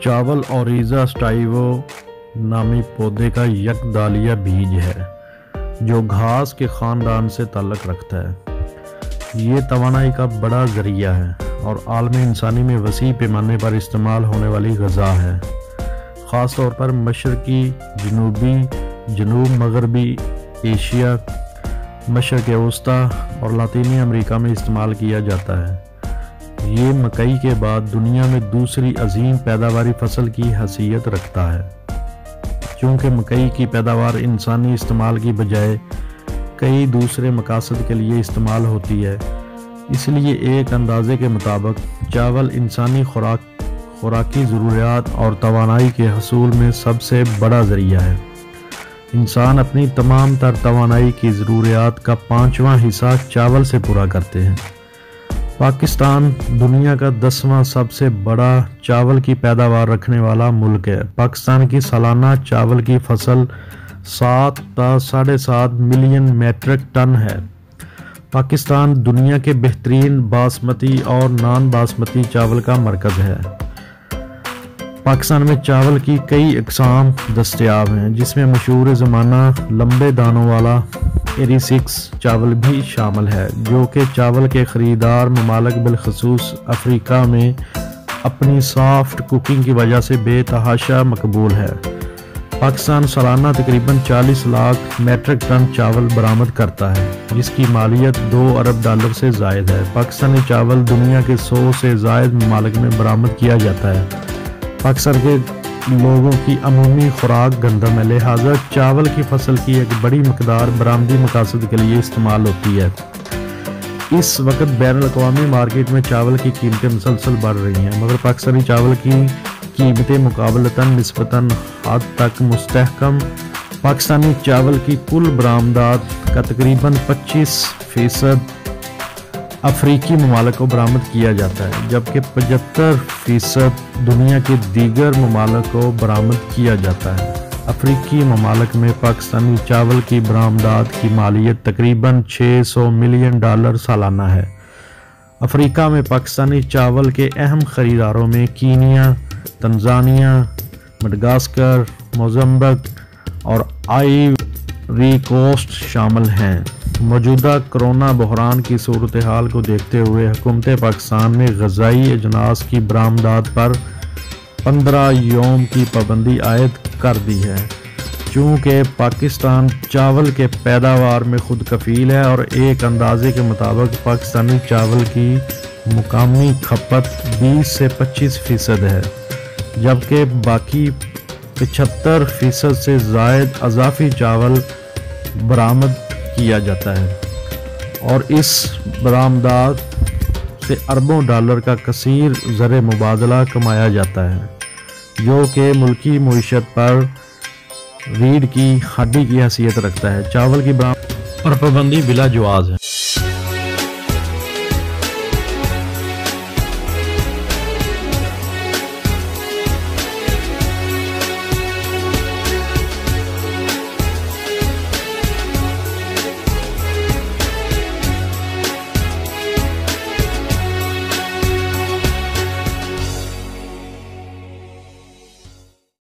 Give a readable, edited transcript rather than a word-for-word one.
चावल ओरिज़ा स्टाइवो नामी पौधे का यकदालिया बीज है जो घास के ख़ानदान से ताल्लुक़ रखता है। ये तवानाई का बड़ा ज़रिया है और आलमी इंसानी में वसी पैमाने पर इस्तेमाल होने वाली ग़ज़ा है। ख़ास तौर पर मशरक़ी, जनूबी, जनूब मगरबी एशिया, मशरक़ वस्ता और लातीनी अमेरिका में इस्तेमाल किया जाता है। ये मकई के बाद दुनिया में दूसरी अजीम पैदावारी फसल की हैसियत रखता है। चूँकि मकई की पैदावार इंसानी इस्तेमाल की बजाय कई दूसरे मकासद के लिए इस्तेमाल होती है, इसलिए एक अंदाजे के मुताबिक चावल इंसानी खुराकी ज़रूरियात और तवानाई के हसूल में सबसे बड़ा ज़रिया है। इंसान अपनी तमाम तर तवानाई की ज़रूरियात का 5वां हिस्सा चावल से पूरा करते हैं। पाकिस्तान दुनिया का 10वां सबसे बड़ा चावल की पैदावार रखने वाला मुल्क है। पाकिस्तान की सालाना चावल की फसल 7 से 7.5 मिलियन मीट्रिक टन है। पाकिस्तान दुनिया के बेहतरीन बासमती और नॉन बासमती चावल का मरकज़ है। पाकिस्तान में चावल की कई अक़साम दस्तयाब हैं, जिसमें मशहूर ज़माना लंबे दानों वाला एरी-6 चावल भी शामिल है, जो कि चावल के ख़रीदार ममालिक बिलखसूस अफ्रीका में अपनी सॉफ्ट कुकिंग की वजह से बेतहाशा मकबूल है। पाकिस्तान सालाना तकरीबन 40 लाख मीट्रिक टन चावल बरामद करता है, जिसकी मालियत $2 अरब से ज़ायद है। पाकिस्तानी चावल दुनिया के 100 से ज़ायद ममालिक में बरामद किया जाता है। पाकिस्तान के लोगों की अमूमी खुराक गंदम है, लिहाजा चावल की फसल की एक बड़ी मकदार बरामदी मकासद के लिए इस्तेमाल होती है। इस वक्त बैनुल-अक़वामी मार्केट में चावल की कीमतें मुसलसल बढ़ रही हैं, मगर पाकिस्तानी चावल की कीमतें मुकाबलतन निस्बतन हद तक मुस्तहकम। पाकिस्तानी चावल की कुल बरामदात का तकरीबन 25% अफ्रीकी ममालिक को बरामद किया जाता है, जबकि 75% दुनिया के दीगर ममालिक को बरामद किया जाता है। अफ्रीकी ममालिक में पाकिस्तानी चावल की बरामदात की मालियत तकरीबन $600 मिलियन सालाना है। अफ्रीका में पाकिस्तानी चावल के अहम खरीदारों में कीनिया, तंजानिया, मडागास्कर, मोज़म्बिक और आइवरी कोस्ट शामिल हैं। मौजूदा कोरोना बहरान की सूरत हाल को देखते हुए हुकूमत पाकिस्तान ने ग़ज़ाई अजनास की बरामदात पर 15 यौम की पाबंदी आयद कर दी है। चूँकि पाकिस्तान चावल के पैदावार में खुद कफ़ील है और एक अंदाजे के मुताबिक पाकिस्तानी चावल की मुकामी खपत 20 से 25% है, जबकि बाकी 75% से ज़ायद अज़ाफ़ी चावल बरामद किया जाता है और इस बरामदात से अरबों डॉलर का कसीर ज़र मुबादला कमाया जाता है, जो कि मुल्की मईशत पर रीढ़ की हड्डी की हैसियत रखता है। चावल की बरामद पर पाबंदी बिला जवाज़ है।